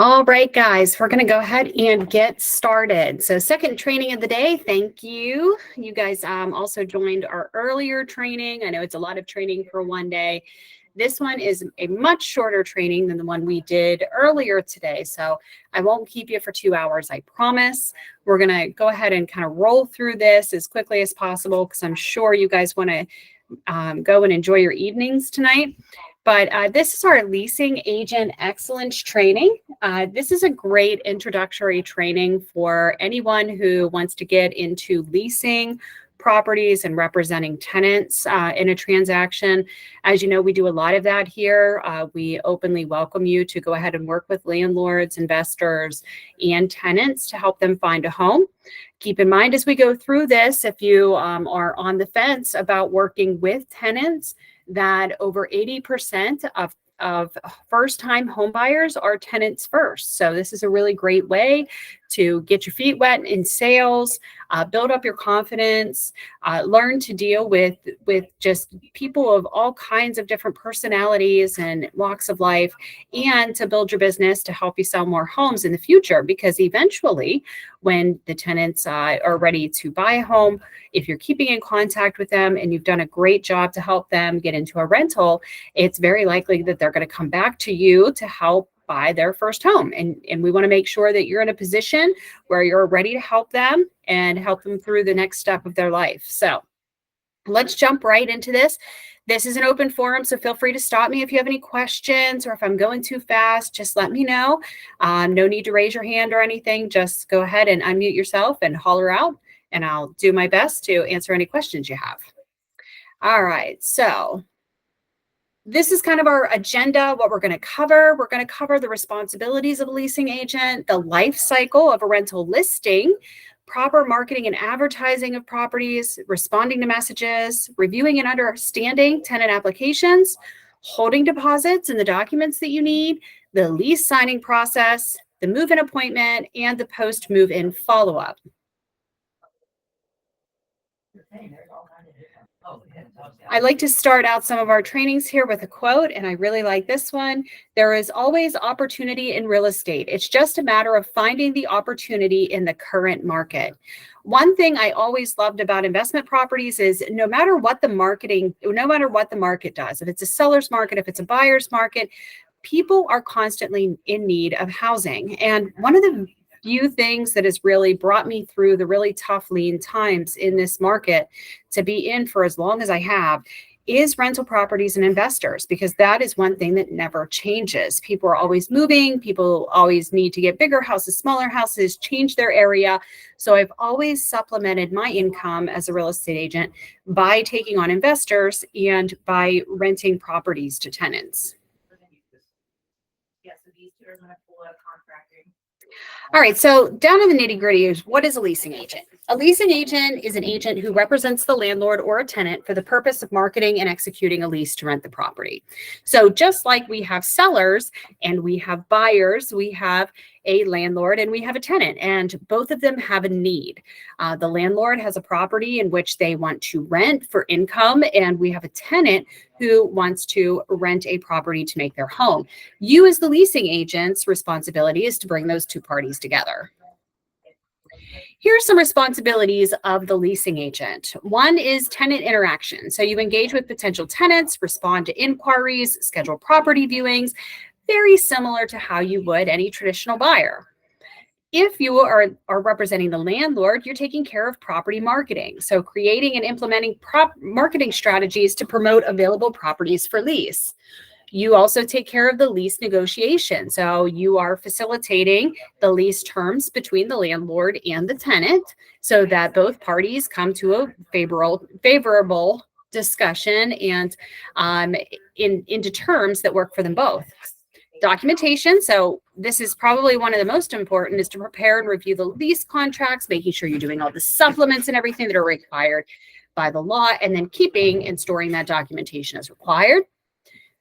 All right, guys, we're going to go ahead and get started. So second training of the day. Thank you. You guys also joined our earlier training. I know it's a lot of training for one day. This one is a much shorter training than the one we did earlier today. So I won't keep you for 2 hours, I promise. We're going to go ahead and kind of roll through this as quickly as possible because I'm sure you guys want to go and enjoy your evenings tonight. But this is our leasing agent excellence training. This is a great introductory training for anyone who wants to get into leasing properties and representing tenants in a transaction. As you know, we do a lot of that here. We openly welcome you to go ahead and work with landlords, investors, and tenants to help them find a home. Keep in mind as we go through this, if you are on the fence about working with tenants, that over 80% of first-time home buyers are tenants first. So this is a really great way to get your feet wet in sales, build up your confidence, learn to deal with just people of all kinds of different personalities and walks of life, and to build your business to help you sell more homes in the future. Because eventually, when the tenants are ready to buy a home, if you're keeping in contact with them and you've done a great job to help them get into a rental, it's very likely that they're going to come back to you to help buy their first home. And we want to make sure that you're in a position where you're ready to help them and help them through the next step of their life. So let's jump right into this. This is an open forum, so feel free to stop me if you have any questions, or if I'm going too fast, just let me know. No need to raise your hand or anything. Just go ahead and unmute yourself and holler out, and I'll do my best to answer any questions you have. All right, so this is kind of our agenda, what we're going to cover. We're going to cover the responsibilities of a leasing agent, the life cycle of a rental listing, proper marketing and advertising of properties, responding to messages, reviewing and understanding tenant applications, holding deposits and the documents that you need, the lease signing process, the move-in appointment, and the post-move-in follow-up. I like to start out some of our trainings here with a quote, and I really like this one. There is always opportunity in real estate. It's just a matter of finding the opportunity in the current market. One thing I always loved about investment properties is no matter what the market does, if it's a seller's market, if it's a buyer's market, people are constantly in need of housing. And one of the few things that has really brought me through the really tough lean times in this market to be in for as long as I have is rental properties and investors, because that is one thing that never changes. People are always moving. People always need to get bigger houses, smaller houses, change their area. So I've always supplemented my income as a real estate agent by taking on investors and by renting properties to tenants. All right, so down to the nitty gritty is, what is a leasing agent? A leasing agent is an agent who represents the landlord or a tenant for the purpose of marketing and executing a lease to rent the property. So just like we have sellers and we have buyers, we have a landlord and we have a tenant, and both of them have a need. The landlord has a property in which they want to rent for income, and we have a tenant who wants to rent a property to make their home. You as the leasing agent's responsibility is to bring those two parties together. Here are some responsibilities of the leasing agent. One is tenant interaction. So you engage with potential tenants, respond to inquiries, schedule property viewings, very similar to how you would any traditional buyer. If you are representing the landlord, you're taking care of property marketing. So creating and implementing marketing strategies to promote available properties for lease. You also take care of the lease negotiation. So you are facilitating the lease terms between the landlord and the tenant so that both parties come to a favorable discussion and into terms that work for them both. Documentation. So this is probably one of the most important, is to prepare and review the lease contracts, making sure you're doing all the supplements and everything that are required by the law, and then keeping and storing that documentation as required.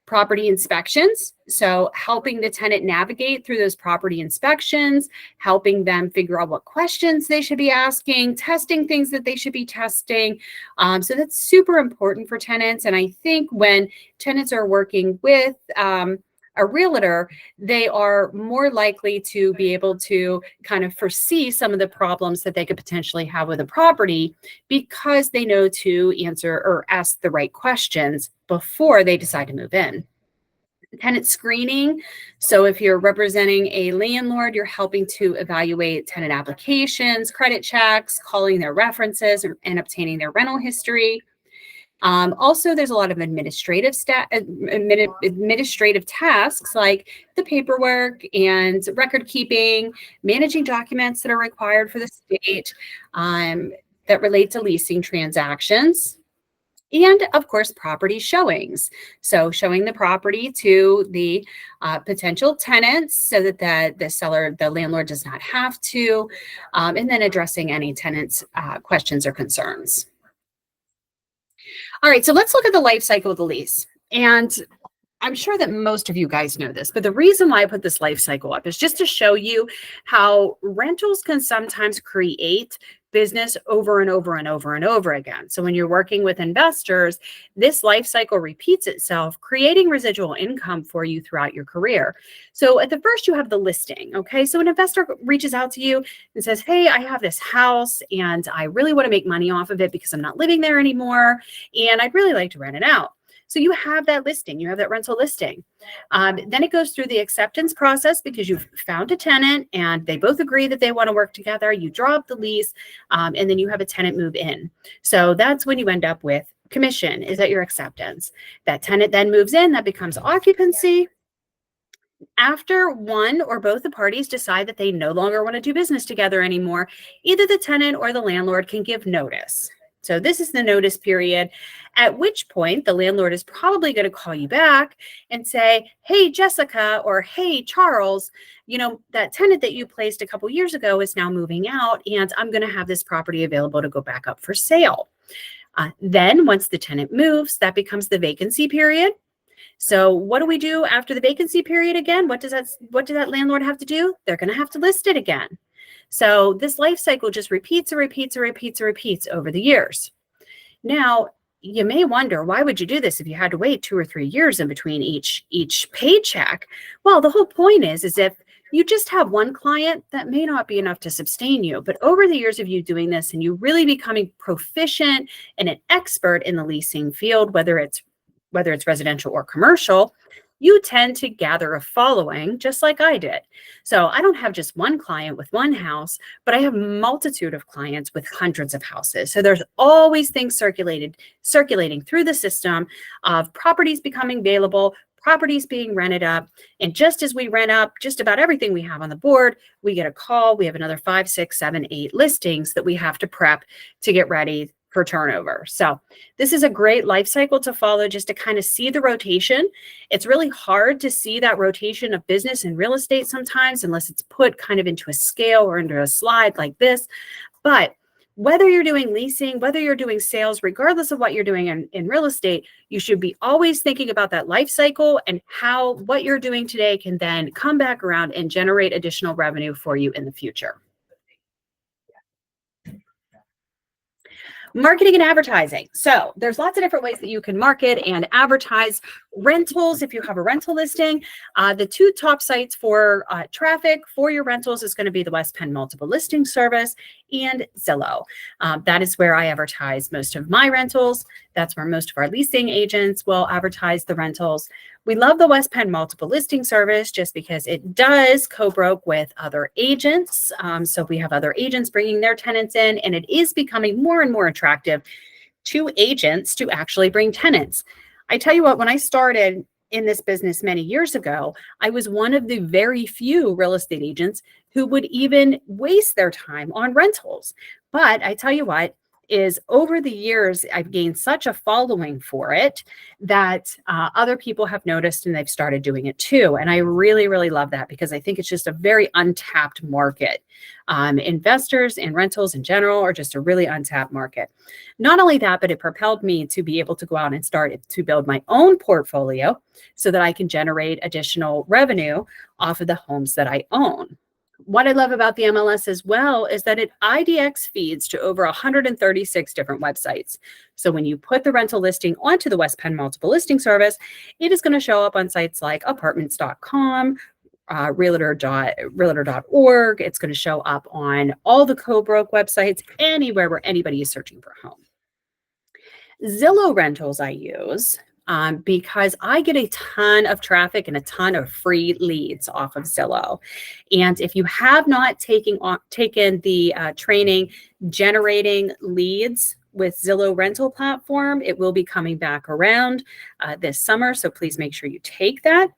Property inspections. So helping the tenant navigate through those property inspections, helping them figure out what questions they should be asking, testing things that they should be testing. So that's super important for tenants. And I think when tenants are working with a realtor, they are more likely to be able to kind of foresee some of the problems that they could potentially have with a property because they know to answer or ask the right questions before they decide to move in. Tenant screening. So if you're representing a landlord, you're helping to evaluate tenant applications, credit checks, calling their references, and obtaining their rental history. Also, there's a lot of administrative tasks like the paperwork and record keeping, managing documents that are required for the state that relate to leasing transactions. And of course, property showings. So showing the property to the potential tenants so that the landlord does not have to, and then addressing any tenants' questions or concerns. All right, so let's look at the life cycle of the lease. And I'm sure that most of you guys know this, but the reason why I put this life cycle up is just to show you how rentals can sometimes create business over and over and over and over again. So when you're working with investors, this life cycle repeats itself, creating residual income for you throughout your career. So at the first, you have the listing. Okay, so an investor reaches out to you and says, hey, I have this house and I really want to make money off of it because I'm not living there anymore and I'd really like to rent it out. So you have that listing, you have that rental listing. Then it goes through the acceptance process because you've found a tenant and they both agree that they want to work together. You draw up the lease and then you have a tenant move in. So that's when you end up with commission, is at your acceptance. That tenant then moves in, that becomes occupancy. After one or both the parties decide that they no longer want to do business together anymore, either the tenant or the landlord can give notice. So this is the notice period, at which point the landlord is probably going to call you back and say, hey, Jessica, or hey, Charles, that tenant that you placed a couple years ago is now moving out and I'm going to have this property available to go back up for sale. Then once the tenant moves, that becomes the vacancy period. So what do we do after the vacancy period again? What does that landlord have to do? They're going to have to list it again. So this life cycle just repeats and repeats and repeats and repeats over the years. Now, you may wonder, why would you do this if you had to wait 2 or 3 years in between each paycheck? Well, the whole point is if you just have one client, that may not be enough to sustain you. But over the years of you doing this and you really becoming proficient and an expert in the leasing field, whether it's residential or commercial, you tend to gather a following just like I did. So I don't have just one client with one house, but I have a multitude of clients with hundreds of houses. So there's always things circulating through the system of properties becoming available, properties being rented up. And just as we rent up just about everything we have on the board, we get a call. We have another 5, 6, 7, 8 listings that we have to prep to get ready for turnover. So this is a great life cycle to follow just to kind of see the rotation. It's really hard to see that rotation of business and real estate sometimes unless it's put kind of into a scale or into a slide like this. But whether you're doing leasing, whether you're doing sales, regardless of what you're doing in real estate, you should be always thinking about that life cycle and how what you're doing today can then come back around and generate additional revenue for you in the future. Marketing and advertising. So there's lots of different ways that you can market and advertise rentals. If you have a rental listing, the 2 top sites for traffic for your rentals is going to be the West Penn Multiple Listing Service and Zillow. That is where I advertise most of my rentals. That's where most of our leasing agents will advertise the rentals. We love the West Penn Multiple Listing Service just because it does co-broke with other agents. So we have other agents bringing their tenants in, and it is becoming more and more attractive to agents to actually bring tenants. I tell you what, when I started in this business many years ago, I was one of the very few real estate agents who would even waste their time on rentals. But I tell you what, is over the years, I've gained such a following for it that other people have noticed and they've started doing it too. And I really, really love that because I think it's just a very untapped market. Investors and rentals in general are just a really untapped market. Not only that, but it propelled me to be able to go out and start to build my own portfolio so that I can generate additional revenue off of the homes that I own. What I love about the MLS as well is that it IDX feeds to over 136 different websites. So when you put the rental listing onto the West Penn Multiple Listing Service, it is going to show up on sites like apartments.com, realtor.org. It's going to show up on all the co-broke websites, anywhere where anybody is searching for a home. Zillow rentals I use because I get a ton of traffic and a ton of free leads off of Zillow. And if you have not taken the training generating leads with Zillow rental platform, it will be coming back around this summer. So please make sure you take that.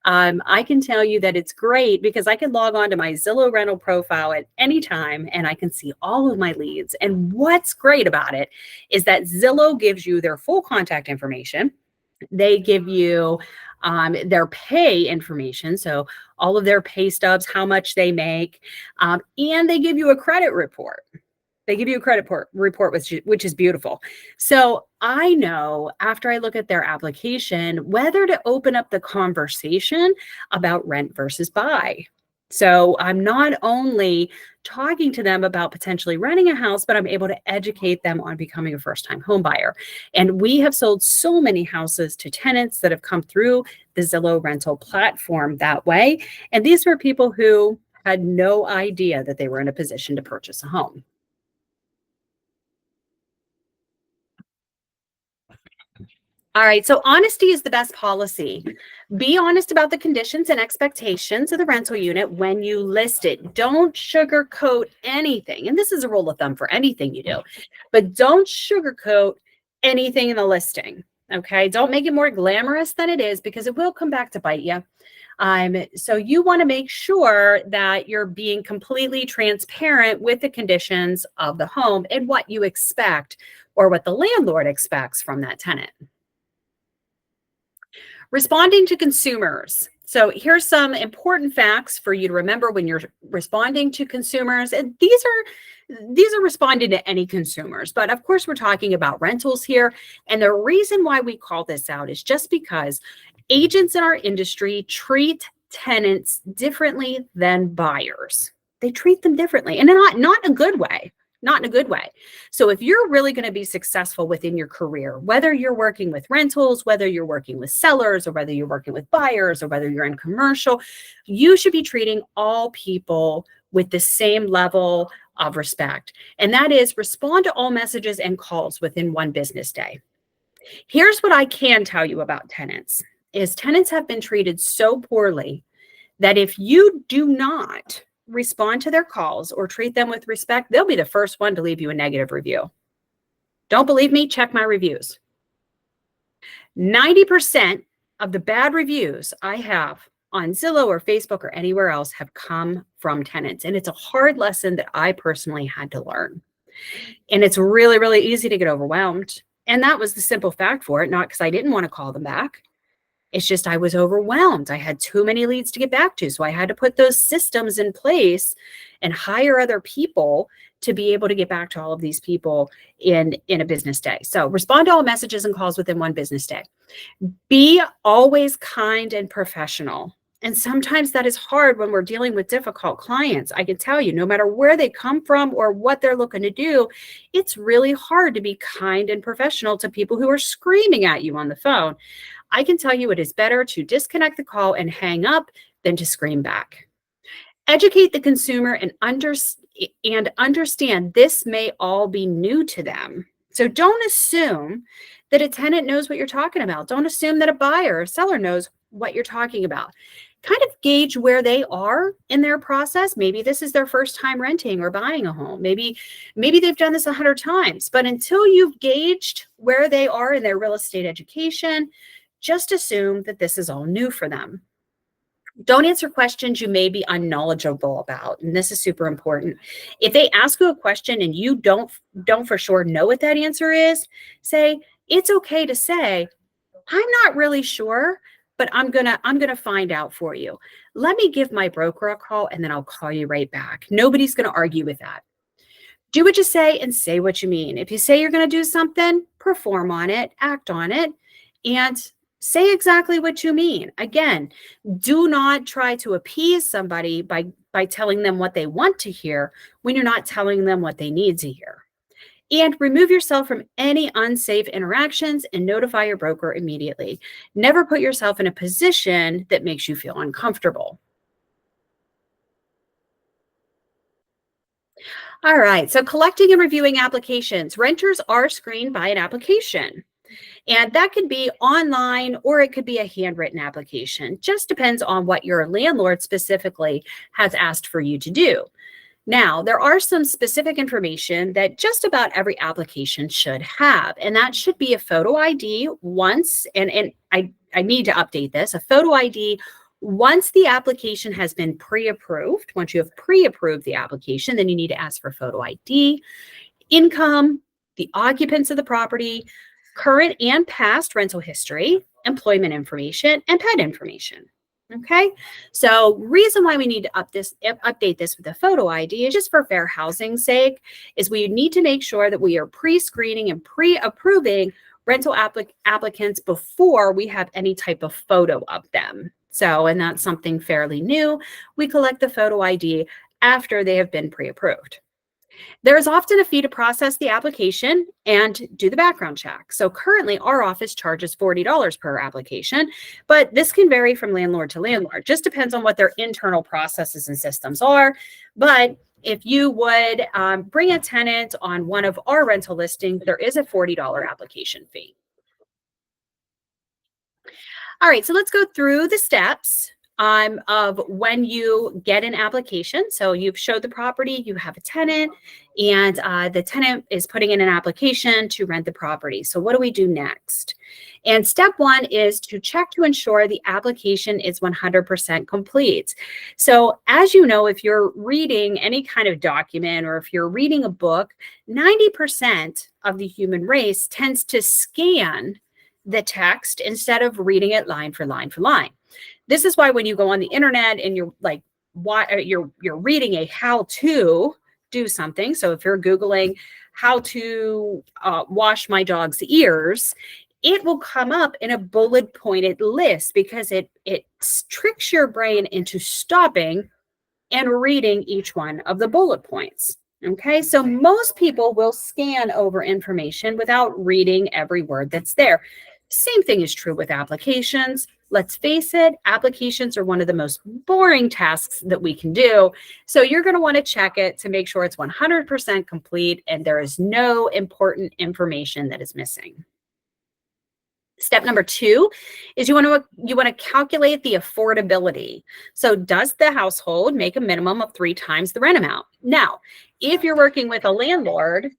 I can tell you that it's great because I can log on to my Zillow rental profile at any time and I can see all of my leads. And what's great about it is that Zillow gives you their full contact information. They give you their pay information. So all of their pay stubs, how much they make, and they give you a credit report. They give you a credit report, which is beautiful. So I know after I look at their application, whether to open up the conversation about rent versus buy. So I'm not only talking to them about potentially renting a house, but I'm able to educate them on becoming a first-time home buyer. And we have sold so many houses to tenants that have come through the Zillow rental platform that way. And these were people who had no idea that they were in a position to purchase a home. All right, so honesty is the best policy. Be honest about the conditions and expectations of the rental unit when you list it. Don't sugarcoat anything. And this is a rule of thumb for anything you do, but don't sugarcoat anything in the listing. Okay, don't make it more glamorous than it is because it will come back to bite you. So you want to make sure that you're being completely transparent with the conditions of the home and what you expect or what the landlord expects from that tenant. Responding to consumers. So here's some important facts for you to remember when you're responding to consumers. And these are responding to any consumers, but of course we're talking about rentals here. And the reason why we call this out is just because agents in our industry treat tenants differently than buyers. They treat them differently, and not in a good way. Not in a good way. So if you're really going to be successful within your career, whether you're working with rentals, whether you're working with sellers, or whether you're working with buyers, or whether you're in commercial, you should be treating all people with the same level of respect. And that is respond to all messages and calls within 1 business day. Here's what I can tell you about tenants is tenants have been treated so poorly that if you do not respond to their calls or treat them with respect, they'll be the first one to leave you a negative review. Don't believe me? Check my reviews. 90% of the bad reviews I have on Zillow or Facebook or anywhere else have come from tenants. And it's a hard lesson that I personally had to learn. And it's really, really easy to get overwhelmed. And that was the simple fact for it, not because I didn't want to call them back. It's just I was overwhelmed. I had too many leads to get back to. So I had to put those systems in place and hire other people to be able to get back to all of these people in a business day. So respond to all messages and calls within 1 business day. Be always kind and professional. And sometimes that is hard when we're dealing with difficult clients. I can tell you, no matter where they come from or what they're looking to do, it's really hard to be kind and professional to people who are screaming at you on the phone. I can tell you it is better to disconnect the call and hang up than to scream back. Educate the consumer and understand this may all be new to them. So don't assume that a tenant knows what you're talking about. Don't assume that a buyer or seller knows what you're talking about. Kind of gauge where they are in their process. Maybe this is their first time renting or buying a home. Maybe they've done this 100 times. But until you've gauged where they are in their real estate education, just assume that this is all new for them. Don't answer questions you may be unknowledgeable about. And this is super important. If they ask you a question and you don't for sure know what that answer is, say, it's okay to say, I'm not really sure, but I'm gonna find out for you. Let me give my broker a call and then I'll call you right back. Nobody's gonna argue with that. Do what you say and say what you mean. If you say you're gonna do something, perform on it, act on it, and Say exactly what you mean. Again, do not try to appease somebody by telling them what they want to hear when you're not telling them what they need to hear. And remove yourself from any unsafe interactions and notify your broker immediately. Never put yourself in a position that makes you feel uncomfortable. All right, so collecting and reviewing applications. Renters are screened by an application. And that could be online or it could be a handwritten application. Just depends on what your landlord specifically has asked for you to do. Now, there are some specific information that just about every application should have, and that should be a photo ID once, and I need to update this, a photo ID once the application has been pre-approved. Once you have pre-approved the application, then you need to ask for photo ID, income, the occupants of the property, current and past rental history, employment information, and pet information. Okay, so reason why we need to update this with a photo ID is just for fair housing's sake, is we need to make sure that we are pre-screening and pre-approving rental applicants before we have any type of photo of them. So, and that's something fairly new. We collect the photo ID after they have been pre-approved. There is often a fee to process the application and do the background check. So currently, our office charges $40 per application, but this can vary from landlord to landlord. Just depends on what their internal processes and systems are. But if you would bring a tenant on one of our rental listings, there is a $40 application fee. All right, so let's go through the steps of when you get an application. So you've showed the property, you have a tenant, and the tenant is putting in an application to rent the property. So what do we do next? And step one is to check to ensure the application is 100% complete. So as you know, if you're reading any kind of document or if you're reading a book, 90% of the human race tends to scan the text instead of reading it line for line for line. This is why when you go on the internet and you're like, why you're reading a how to do something. So if you're Googling how to wash my dog's ears, it will come up in a bullet pointed list because it tricks your brain into stopping and reading each one of the bullet points. Okay, so most people will scan over information without reading every word that's there. Same thing is true with applications. Let's face it, applications are one of the most boring tasks that we can do. So you're going to want to check it to make sure it's 100% complete and there is no important information that is missing. Step number two is you want to calculate the affordability. So does the household make a minimum of 3 times the rent amount? Now, if you're working with a landlord,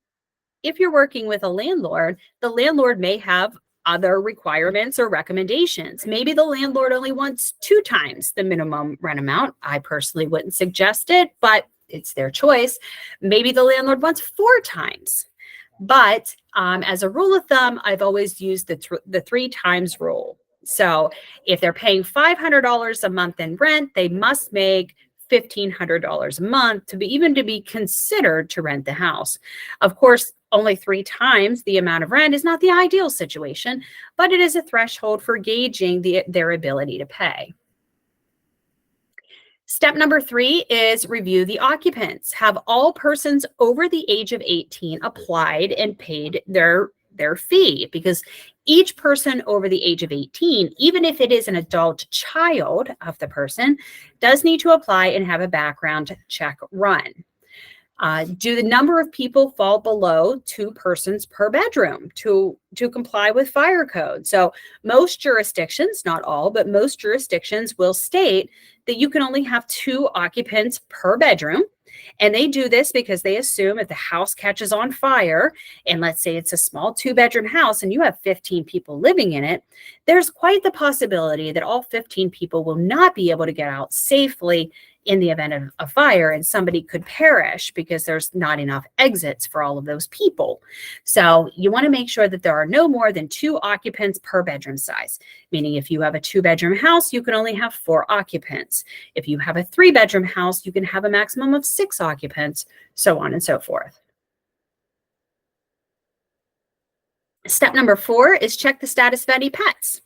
the landlord may have other requirements or recommendations. Maybe the landlord only wants 2 times the minimum rent amount. I personally wouldn't suggest it, but it's their choice. Maybe the landlord wants 4 times. But as a rule of thumb, I've always used the 3 times rule. So if they're paying $500 a month in rent, they must make $1,500 a month to be considered to rent the house. Of course, only 3 times the amount of rent is not the ideal situation, but it is a threshold for gauging their ability to pay. Step number 3 is review the occupants. Have all persons over the age of 18 applied and paid their fee? Because each person over the age of 18, even if it is an adult child of the person, does need to apply and have a background check run. Do the number of people fall below 2 persons per bedroom to comply with fire code? So most jurisdictions, not all, but most jurisdictions will state that you can only have 2 occupants per bedroom. And they do this because they assume if the house catches on fire, and let's say it's a small 2-bedroom house and you have 15 people living in it, there's quite the possibility that all 15 people will not be able to get out safely in the event of a fire, and somebody could perish because there's not enough exits for all of those people. So you want to make sure that there are no more than 2 occupants per bedroom size, meaning if you have a 2-bedroom house, you can only have 4 occupants. If you have a 3-bedroom house, you can have a maximum of 6 occupants, so on and so forth. Step number 4 is check the status of any pets.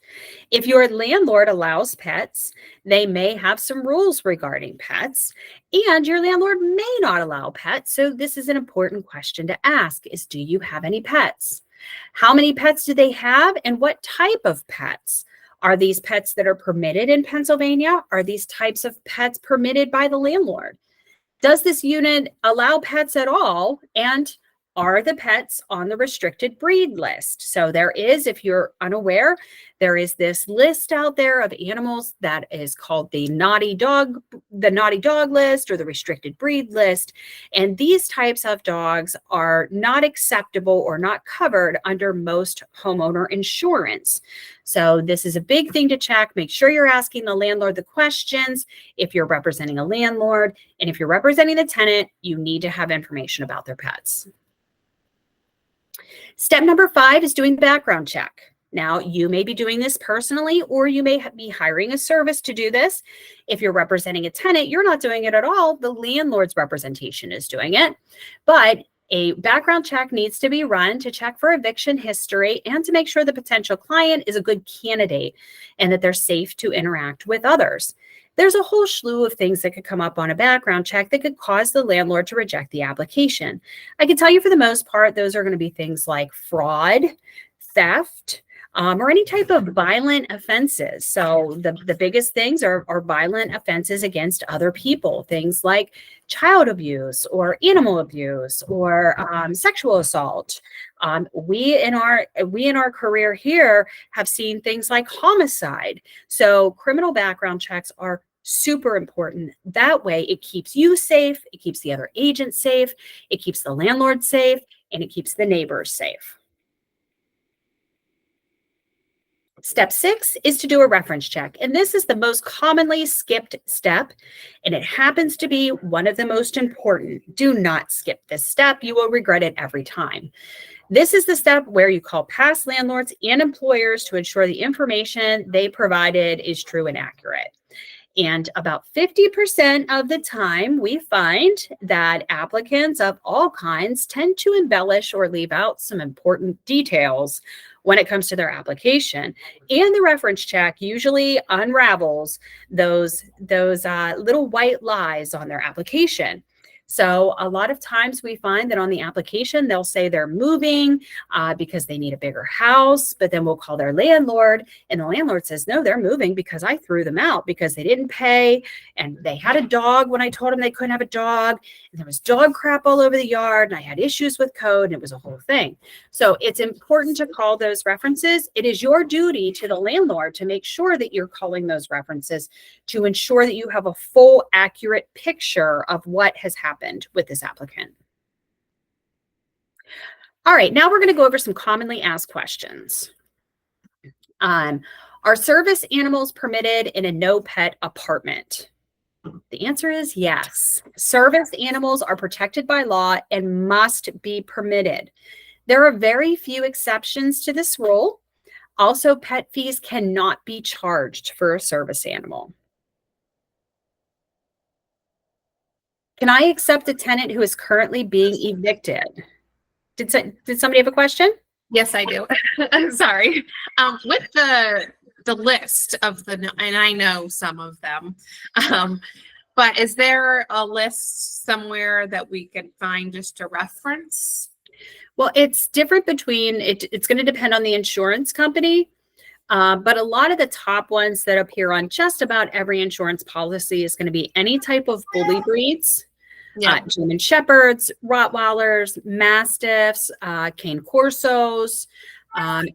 If your landlord allows pets, they may have some rules regarding pets, and your landlord may not allow pets. So this is an important question to ask is, do you have any pets? How many pets do they have, and what type of pets? Are these pets that are permitted in Pennsylvania? Are these types of pets permitted by the landlord? Does this unit allow pets at all? And are the pets on the restricted breed list? So there is, if you're unaware, there is this list out there of animals that is called the naughty dog list or the restricted breed list. And these types of dogs are not acceptable or not covered under most homeowner insurance. So this is a big thing to check. Make sure you're asking the landlord the questions if you're representing a landlord. And if you're representing the tenant, you need to have information about their pets. Step number 5 is doing the background check. Now, you may be doing this personally, or you may be hiring a service to do this. If you're representing a tenant, you're not doing it at all. The landlord's representation is doing it. But a background check needs to be run to check for eviction history and to make sure the potential client is a good candidate and that they're safe to interact with others. There's a whole slew of things that could come up on a background check that could cause the landlord to reject the application. I can tell you for the most part, those are going to be things like fraud, theft, or any type of violent offenses. So the biggest things are violent offenses against other people, things like child abuse or animal abuse or sexual assault. We in our career here have seen things like homicide. So criminal background checks are super important. That way it keeps you safe, it keeps the other agents safe, it keeps the landlord safe, and it keeps the neighbors safe. Step 6 is to do a reference check. And this is the most commonly skipped step, and it happens to be one of the most important. Do not skip this step. You will regret it every time. This is the step where you call past landlords and employers to ensure the information they provided is true and accurate. And about 50% of the time, we find that applicants of all kinds tend to embellish or leave out some important details when it comes to their application. And the reference check usually unravels those little white lies on their application. So a lot of times we find that on the application, they'll say they're moving because they need a bigger house, but then we'll call their landlord and the landlord says, no, they're moving because I threw them out because they didn't pay and they had a dog when I told them they couldn't have a dog. And there was dog crap all over the yard and I had issues with code and it was a whole thing. So it's important to call those references. It is your duty to the landlord to make sure that you're calling those references to ensure that you have a full, accurate picture of what has happened with this applicant. All right, now we're going to go over some commonly asked questions. Are service animals permitted in a no pet apartment? The answer is yes. Service animals are protected by law and must be permitted. There are very few exceptions to this rule. Also, pet fees cannot be charged for a service animal. Can I accept a tenant who is currently being evicted? Did somebody have a question? Yes, I do. I'm sorry. With the list of and I know some of them, but is there a list somewhere that we can find just a reference? Well, it's different between, it's going to depend on the insurance company. But a lot of the top ones that appear on just about every insurance policy is going to be any type of bully breeds. Yeah. German Shepherds, Rottweilers, Mastiffs, Cane Corsos,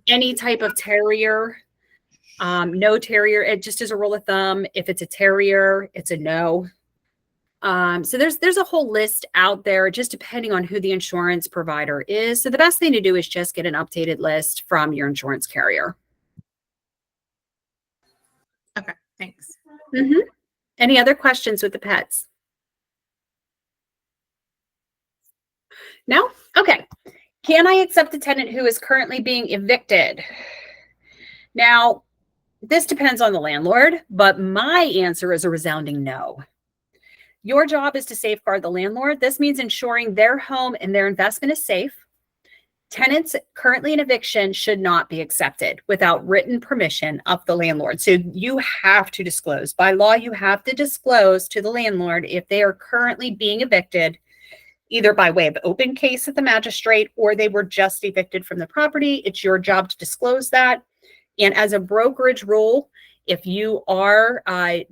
any type of terrier. No terrier, it just is a rule of thumb. If it's a terrier, it's a no. So there's a whole list out there, just depending on who the insurance provider is. So the best thing to do is just get an updated list from your insurance carrier. Okay, thanks. Mm-hmm. Any other questions with the pets? No? Okay. Can I accept a tenant who is currently being evicted? Now, this depends on the landlord, but my answer is a resounding no. Your job is to safeguard the landlord. This means ensuring their home and their investment is safe. Tenants currently in eviction should not be accepted without written permission of the landlord. So you have to disclose. By law, you have to disclose to the landlord if they are currently being evicted, either by way of open case at the magistrate or they were just evicted from the property. It's your job to disclose that. And as a brokerage rule, if you are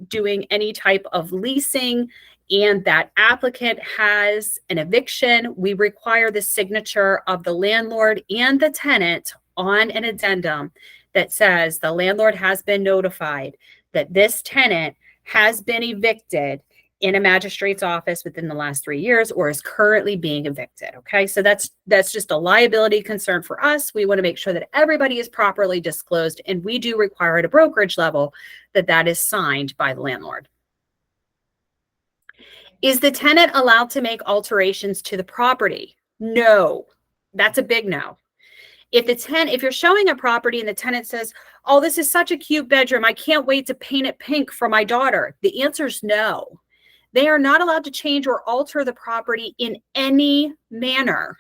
doing any type of leasing and that applicant has an eviction, we require the signature of the landlord and the tenant on an addendum that says the landlord has been notified that this tenant has been evicted in a magistrate's office within the last 3 years or is currently being evicted. Okay, so that's just a liability concern for us. We want to make sure that everybody is properly disclosed, and we do require at a brokerage level that that is signed by the landlord. Is the tenant allowed to make alterations to the property? No, that's a big no. If you're showing a property and the tenant says, "Oh, this is such a cute bedroom, I can't wait to paint it pink for my daughter," the answer is no. They are not allowed to change or alter the property in any manner.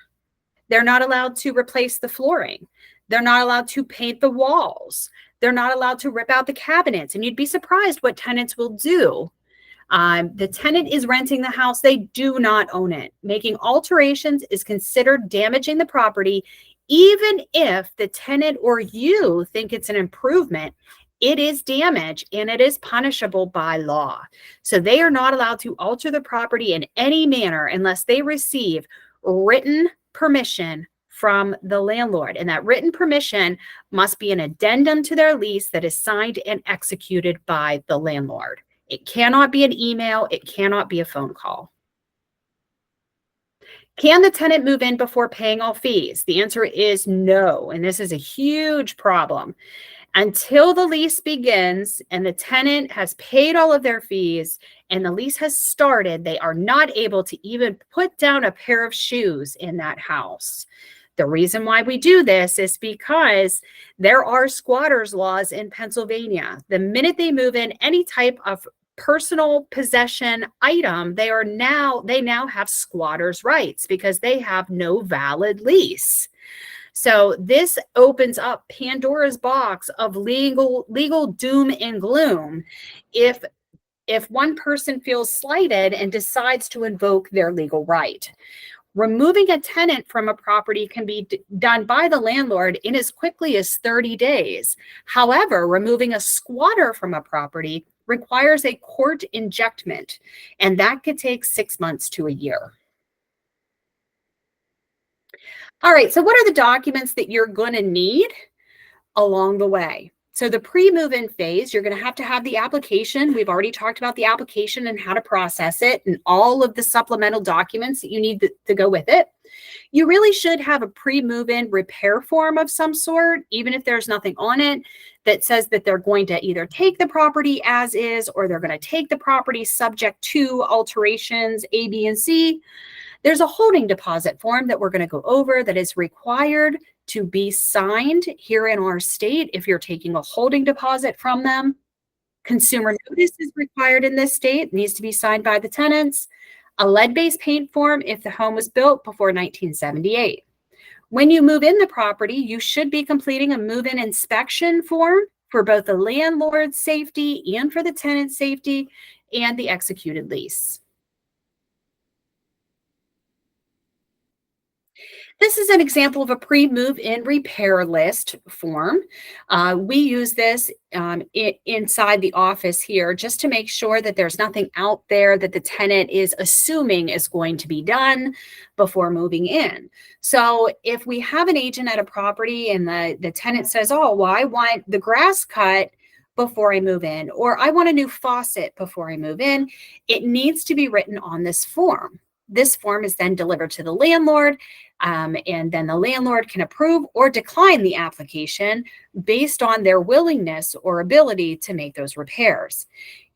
They're not allowed to replace the flooring. They're not allowed to paint the walls. They're not allowed to rip out the cabinets. And you'd be surprised what tenants will do. The tenant is renting the house. They do not own it. Making alterations is considered damaging the property, even if the tenant or you think it's an improvement. It is damage and it is punishable by law. So they are not allowed to alter the property in any manner unless they receive written permission from the landlord. And that written permission must be an addendum to their lease that is signed and executed by the landlord. It cannot be an email. It cannot be a phone call. Can the tenant move in before paying all fees? The answer is no. And this is a huge problem. Until the lease begins and the tenant has paid all of their fees and the lease has started, they are not able to even put down a pair of shoes in that house. The reason why we do this is because there are squatters laws in Pennsylvania. The minute they move in any type of personal possession item, they now have squatters' rights because they have no valid lease. So this opens up Pandora's box of legal doom and gloom if one person feels slighted and decides to invoke their legal right. Removing a tenant from a property can be done by the landlord in as quickly as 30 days. However, removing a squatter from a property requires a court injectment, and that could take 6 months to a year. All right, so what are the documents that you're going to need along the way? So the pre-move-in phase, you're going to have the application. We've already talked about the application and how to process it and all of the supplemental documents that you need to go with it. You really should have a pre-move-in repair form of some sort, even if there's nothing on it that says that they're going to either take the property as is or they're going to take the property subject to alterations A, B, and C. There's a holding deposit form that we're going to go over that is required to be signed here in our state if you're taking a holding deposit from them. Consumer notice is required in this state. It needs to be signed by the tenants. A lead-based paint form if the home was built before 1978. When you move in the property, you should be completing a move-in inspection form for both the landlord's safety and for the tenant's safety and the executed lease. This is an example of a pre-move-in repair list form. We use this inside the office here just to make sure that there's nothing out there that the tenant is assuming is going to be done before moving in. So if we have an agent at a property and the tenant says, "Oh, well, I want the grass cut before I move in," or "I want a new faucet before I move in," it needs to be written on this form. This form is then delivered to the landlord, and then the landlord can approve or decline the application based on their willingness or ability to make those repairs.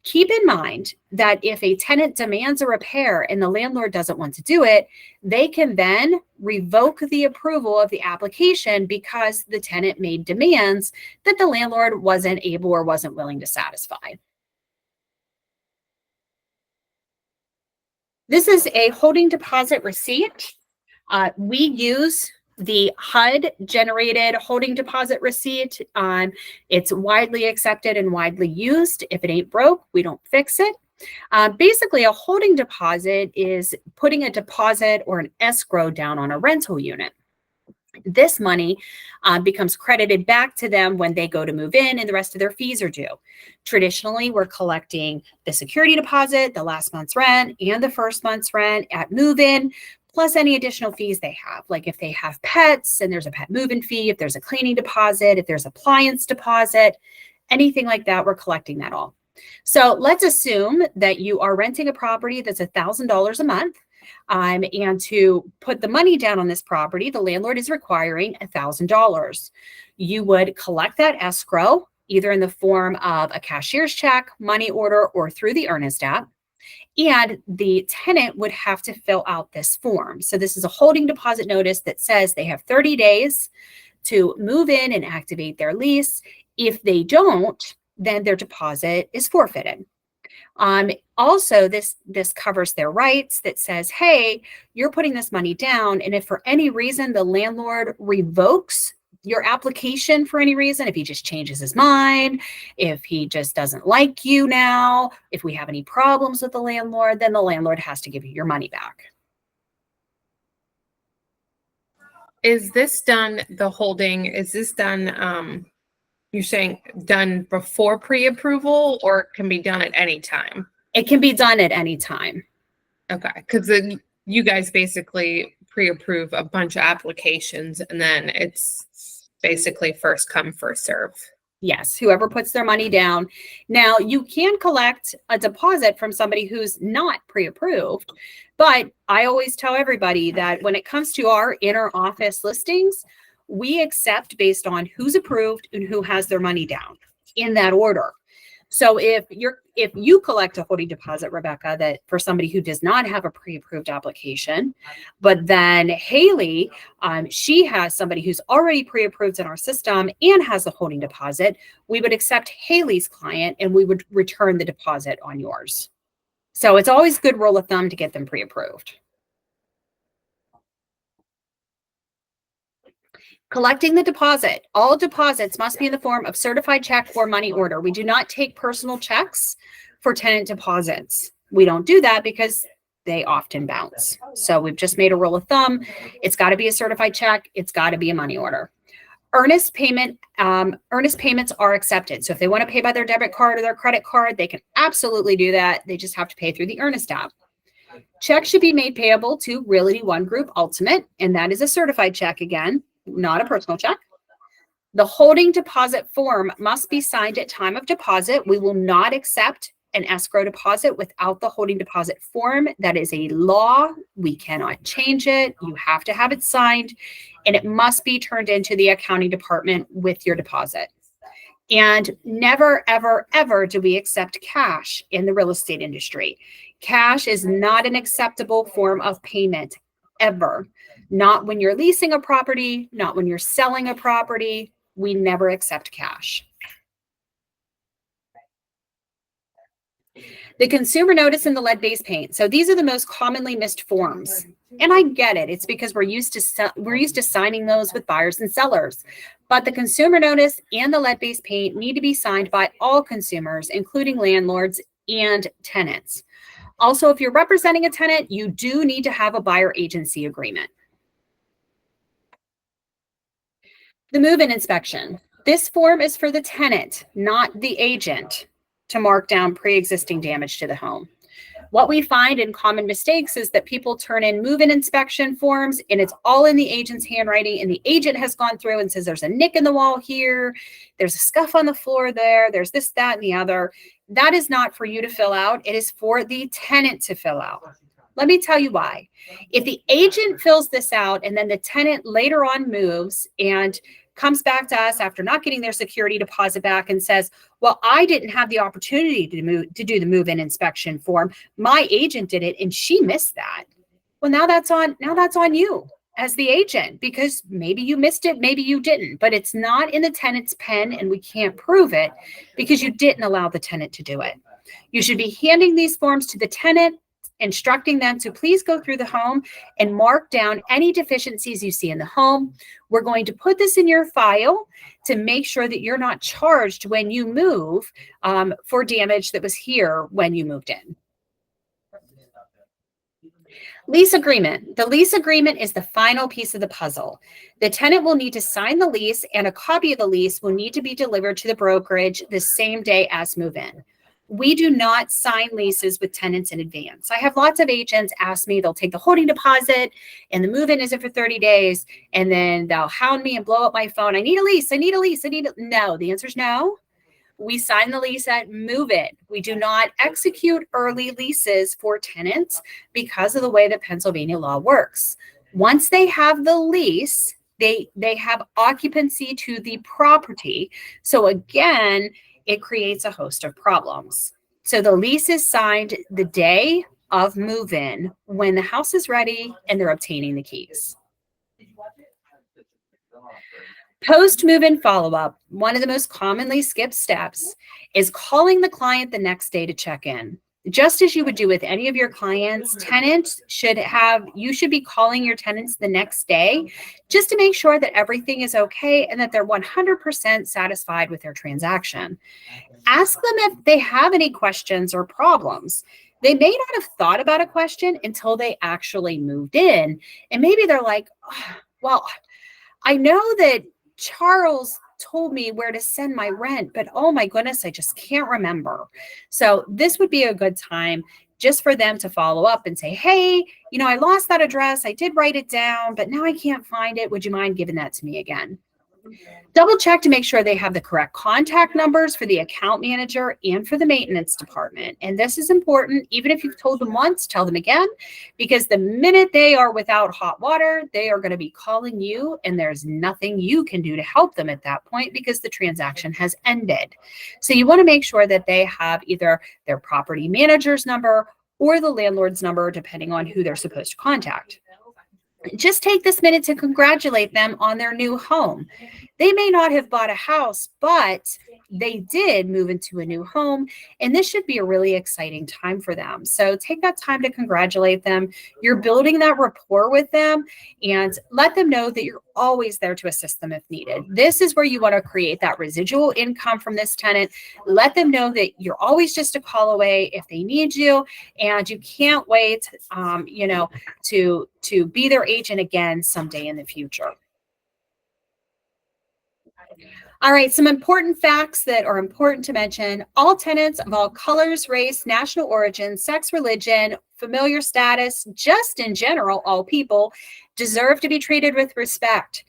Keep in mind that if a tenant demands a repair and the landlord doesn't want to do it, they can then revoke the approval of the application because the tenant made demands that the landlord wasn't able or wasn't willing to satisfy. This is a holding deposit receipt. We use The HUD generated holding deposit receipt, it's widely accepted and widely used. If it ain't broke, we don't fix it. Basically, a holding deposit is putting a deposit or an escrow down on a rental unit. This money becomes credited back to them when they go to move in and the rest of their fees are due. Traditionally, we're collecting the security deposit, the last month's rent, and the first month's rent at move-in, plus any additional fees they have. Like if they have pets and there's a pet move-in fee, if there's a cleaning deposit, if there's appliance deposit, anything like that, we're collecting that all. So let's assume that you are renting a property that's $1,000 a month. And to put the money down on this property, the landlord is requiring $1,000. You would collect that escrow either in the form of a cashier's check, money order, or through the Earnest app. And the tenant would have to fill out this form. So this is a holding deposit notice that says they have 30 days to move in and activate their lease. If they don't, then their deposit is forfeited. Also, this covers their rights that says, hey, you're putting this money down, and if for any reason the landlord revokes your application for any reason, if he just changes his mind, if he just doesn't like you now, if we have any problems with the landlord, then the landlord has to give you your money back. Is this done, the holding, is this done, you're saying done before pre-approval, or it can be done at any time? It can be done at any time. Okay, because then you guys basically pre-approve a bunch of applications and then it's basically first come, first serve. Yes, whoever puts their money down. Now, you can collect a deposit from somebody who's not pre-approved, but I always tell everybody that when it comes to our inner office listings, we accept based on who's approved and who has their money down in that order. So if you collect a holding deposit, Rebecca, that for somebody who does not have a pre-approved application, but then Haley, she has somebody who's already pre-approved in our system and has a holding deposit, we would accept Haley's client and we would return the deposit on yours. So it's always good rule of thumb to get them pre-approved. Collecting the deposit. All deposits must be in the form of certified check or money order. We do not take personal checks for tenant deposits. We don't do that because they often bounce. So we've just made a rule of thumb. It's got to be a certified check. It's got to be a money order. Earnest payments are accepted. So if they want to pay by their debit card or their credit card, they can absolutely do that. They just have to pay through the Earnest app. Checks should be made payable to Realty One Group Ultimate, and that is a certified check again, not a personal check. The holding deposit form must be signed at time of deposit. We will not accept an escrow deposit without the holding deposit form. That is a law. We cannot change it. You have to have it signed, and it must be turned into the accounting department with your deposit. And never, ever, ever do we accept cash in the real estate industry. Cash is not an acceptable form of payment, ever. Not when you're leasing a property, not when you're selling a property. We never accept cash. The consumer notice and the lead-based paint. So these are the most commonly missed forms. And I get it. It's because we're used to signing those with buyers and sellers. But the consumer notice and the lead-based paint need to be signed by all consumers, including landlords and tenants. Also, if you're representing a tenant, you do need to have a buyer agency agreement. The move-in inspection. This form is for the tenant, not the agent, to mark down pre-existing damage to the home. What we find in common mistakes is that people turn in move-in inspection forms and it's all in the agent's handwriting, and the agent has gone through and says there's a nick in the wall here, there's a scuff on the floor there, there's this, that, and the other. That is not for you to fill out. It is for the tenant to fill out. Let me tell you why. If the agent fills this out and then the tenant later on moves and comes back to us after not getting their security deposit back and says, well, I didn't have the opportunity to do the move-in inspection form. My agent did it and she missed that. Well, now that's on you as the agent, because maybe you missed it, maybe you didn't, but it's not in the tenant's pen and we can't prove it because you didn't allow the tenant to do it. You should be handing these forms to the tenant instructing them to please go through the home and mark down any deficiencies you see in the home. We're going to put this in your file to make sure that you're not charged when you move for damage that was here when you moved in. Lease agreement. The lease agreement is the final piece of the puzzle. The tenant will need to sign the lease, and a copy of the lease will need to be delivered to the brokerage the same day as move in. We do not sign leases with tenants in advance. I have lots of agents ask me, they'll take the holding deposit and the move in isn't for 30 days. And then they'll hound me and blow up my phone. I need a lease. I need a lease. No, the answer is no. We sign the lease at move-in. We do not execute early leases for tenants because of the way that Pennsylvania law works. Once they have the lease, they have occupancy to the property. So again, it creates a host of problems. So the lease is signed the day of move-in when the house is ready and they're obtaining the keys. Post-move-in follow-up, one of the most commonly skipped steps is calling the client the next day to check in. Just as you would do with any of your clients, you should be calling your tenants the next day just to make sure that everything is okay and that they're 100% satisfied with their transaction. Ask them if they have any questions or problems. They may not have thought about a question until they actually moved in. And maybe they're like, oh, well, I know that Charles told me where to send my rent, but oh my goodness, I just can't remember. So this would be a good time just for them to follow up and say, hey, I lost that address. I did write it down, but now I can't find it. Would you mind giving that to me again? Double check to make sure they have the correct contact numbers for the account manager and for the maintenance department. And this is important. Even if you've told them once, tell them again, because the minute they are without hot water, they are going to be calling you, and there's nothing you can do to help them at that point because the transaction has ended. So you want to make sure that they have either their property manager's number or the landlord's number, depending on who they're supposed to contact. Just take this minute to congratulate them on their new home. They may not have bought a house, but they did move into a new home, and this should be a really exciting time for them. So take that time to congratulate them. You're building that rapport with them, and let them know that you're always there to assist them if needed. This is where you want to create that residual income from this tenant. Let them know that you're always just a call away if they need you, and you can't wait, to be their agent again someday in the future. All right, some important facts that are important to mention. All tenants of all colors, race, national origin, sex, religion, familiar status, just in general, all people deserve to be treated with respect.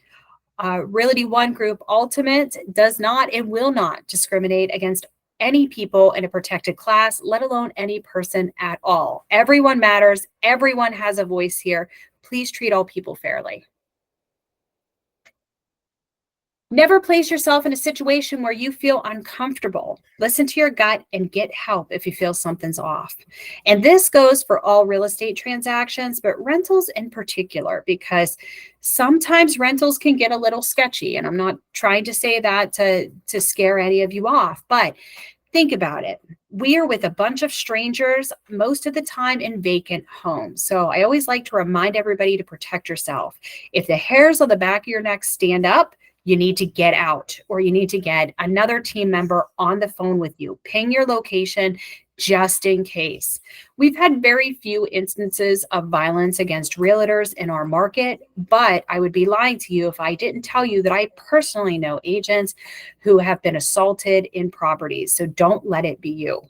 Realty One Group Ultimate does not and will not discriminate against any people in a protected class, let alone any person at all. Everyone matters. Everyone has a voice here. Please treat all people fairly. Never place yourself in a situation where you feel uncomfortable. Listen to your gut and get help if you feel something's off. And this goes for all real estate transactions, but rentals in particular, because sometimes rentals can get a little sketchy. And I'm not trying to say that to scare any of you off, but think about it. We are with a bunch of strangers most of the time in vacant homes. So I always like to remind everybody to protect yourself. If the hairs on the back of your neck stand up, you need to get out, or you need to get another team member on the phone with you. Ping your location just in case. We've had very few instances of violence against realtors in our market, but I would be lying to you if I didn't tell you that I personally know agents who have been assaulted in properties. So don't let it be you.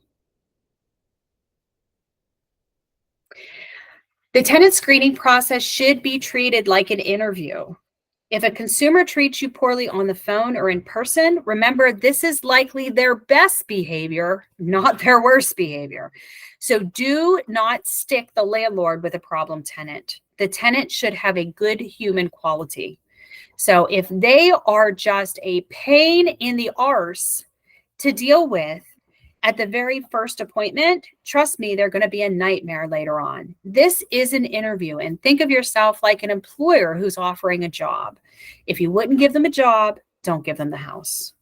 The tenant screening process should be treated like an interview. If a consumer treats you poorly on the phone or in person, remember this is likely their best behavior, not their worst behavior. So do not stick the landlord with a problem tenant. The tenant should have a good human quality. So if they are just a pain in the arse to deal with at the very first appointment, trust me, they're going to be a nightmare later on. This is an interview, and think of yourself like an employer who's offering a job. If you wouldn't give them a job, don't give them the house.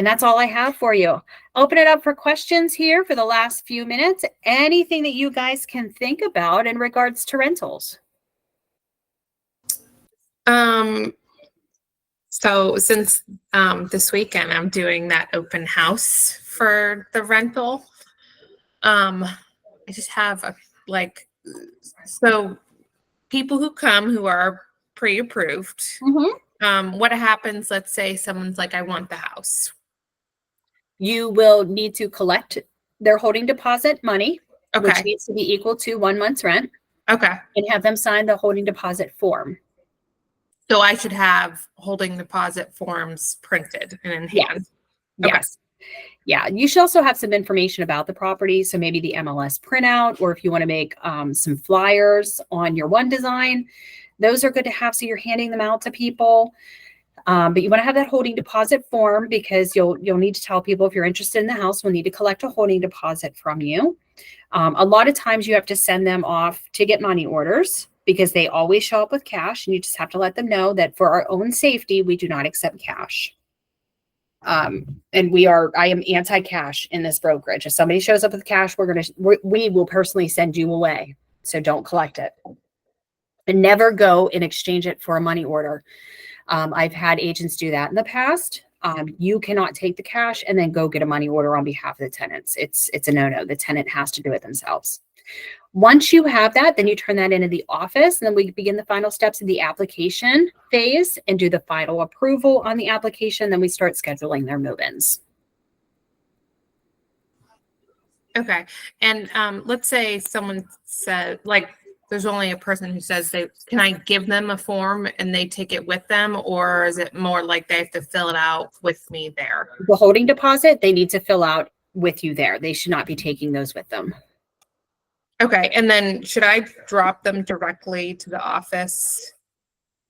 And that's all I have for you. Open it up for questions here for the last few minutes. Anything that you guys can think about in regards to rentals. So since this weekend I'm doing that open house for the rental, I just have so people who come who are pre-approved. What happens? Let's say someone's like, I want the house. You will need to collect their holding deposit money, which Okay. needs to be equal to 1 month's rent, Okay. and have them sign the holding deposit form. So I should have holding deposit forms printed and in hand. Okay. Yes. Yeah. You should also have some information about the property. So maybe the MLS printout, or if you want to make some flyers on your one design, those are good to have. So you're handing them out to people. But you want to have that holding deposit form because you'll need to tell people if you're interested in the house, we'll need to collect a holding deposit from you. A lot of times you have to send them off to get money orders because they always show up with cash, and you just have to let them know that for our own safety, we do not accept cash. And I am anti-cash in this brokerage. If somebody shows up with cash, we will personally send you away. So don't collect it. And never go and exchange it for a money order. I've had agents do that in the past. You cannot take the cash and then go get a money order on behalf of the tenants. It's a no-no. The tenant has to do it themselves. Once you have that, then you turn that into the office, and then we begin the final steps of the application phase and do the final approval on the application. Then we start scheduling their move-ins. Okay. And let's say someone said, like, there's only a person who says can I give them a form and they take it with them, or is it more like they have to fill it out with me there? The holding deposit, they need to fill out with you there. They should not be taking those with them. Okay. And then should I drop them directly to the office?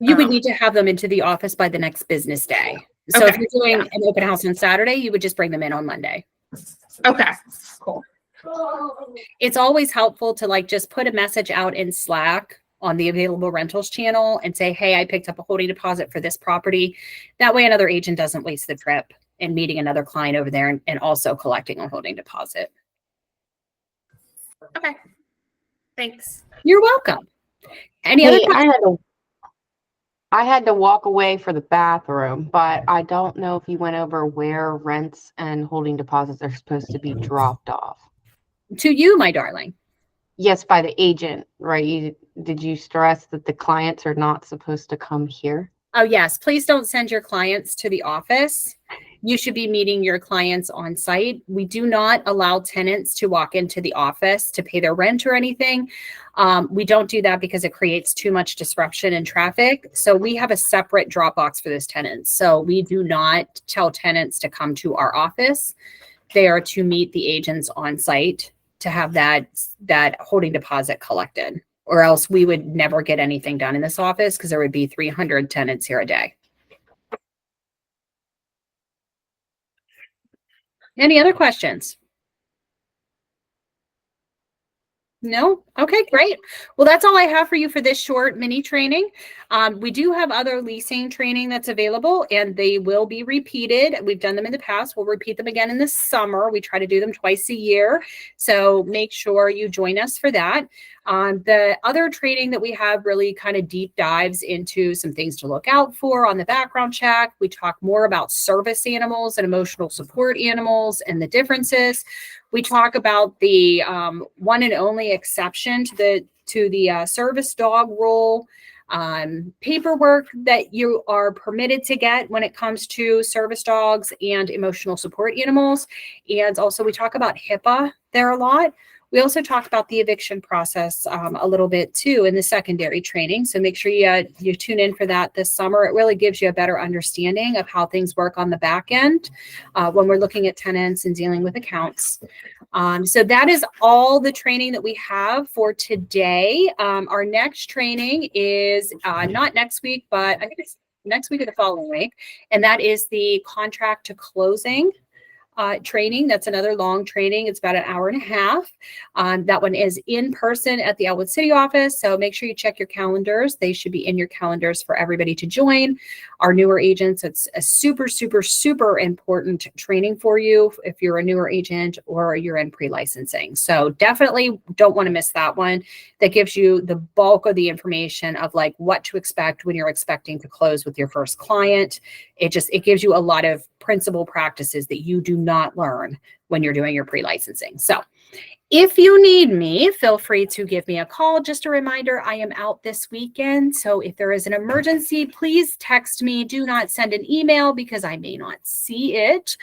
You would need to have them into the office by the next business day. So if you're doing an open house on Saturday, you would just bring them in on Monday. Okay, cool. It's always helpful to just put a message out in Slack on the available rentals channel and say, hey, I picked up a holding deposit for this property. That way another agent doesn't waste the trip and meeting another client over there and also collecting a holding deposit. Okay. Thanks. You're welcome. Any other questions? I had to walk away for the bathroom, but I don't know if you went over where rents and holding deposits are supposed to be dropped off. To you, my darling. Yes, by the agent, right? Did you stress that the clients are not supposed to come here? Oh, yes. Please don't send your clients to the office. You should be meeting your clients on site. We do not allow tenants to walk into the office to pay their rent or anything. We don't do that because it creates too much disruption in traffic. So we have a separate drop box for those tenants. So we do not tell tenants to come to our office. They are to meet the agents on site to have that holding deposit collected, or else we would never get anything done in this office because there would be 300 tenants here a day. Any other questions? No? Okay, great. Well, that's all I have for you for this short mini training. We do have other leasing training that's available, and they will be repeated. We've done them in the past. We'll repeat them again in the summer. We try to do them twice a year. So make sure you join us for that. The other training that we have really kind of deep dives into some things to look out for on the background check. We talk more about service animals and emotional support animals and the differences. We talk about the one and only exception to the service dog rule, paperwork that you are permitted to get when it comes to service dogs and emotional support animals. And also we talk about HIPAA there a lot. We also talked about the eviction process a little bit too in the secondary training. So make sure you tune in for that this summer. It really gives you a better understanding of how things work on the back end when we're looking at tenants and dealing with accounts. So that is all the training that we have for today. Our next training is not next week, but I think it's next week or the following week. And that is the contract to closing training. That's another long training. It's about an hour and a half. That one is in person at the Elwood City office. So make sure you check your calendars. They should be in your calendars for everybody to join. Our newer agents, it's a super, super, super important training for you if you're a newer agent or you're in pre-licensing. So definitely don't want to miss that one. That gives you the bulk of the information of like what to expect when you're expecting to close with your first client. It gives you a lot of principal practices that you do not learn when you're doing your pre-licensing. So if you need me, feel free to give me a call. Just a reminder, I am out this weekend. So if there is an emergency, please text me. Do not send an email because I may not see it.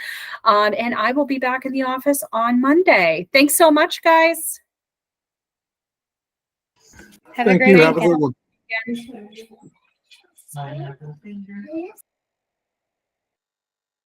And I will be back in the office on Monday. Thanks so much, guys. Have a great Have a good one. weekend.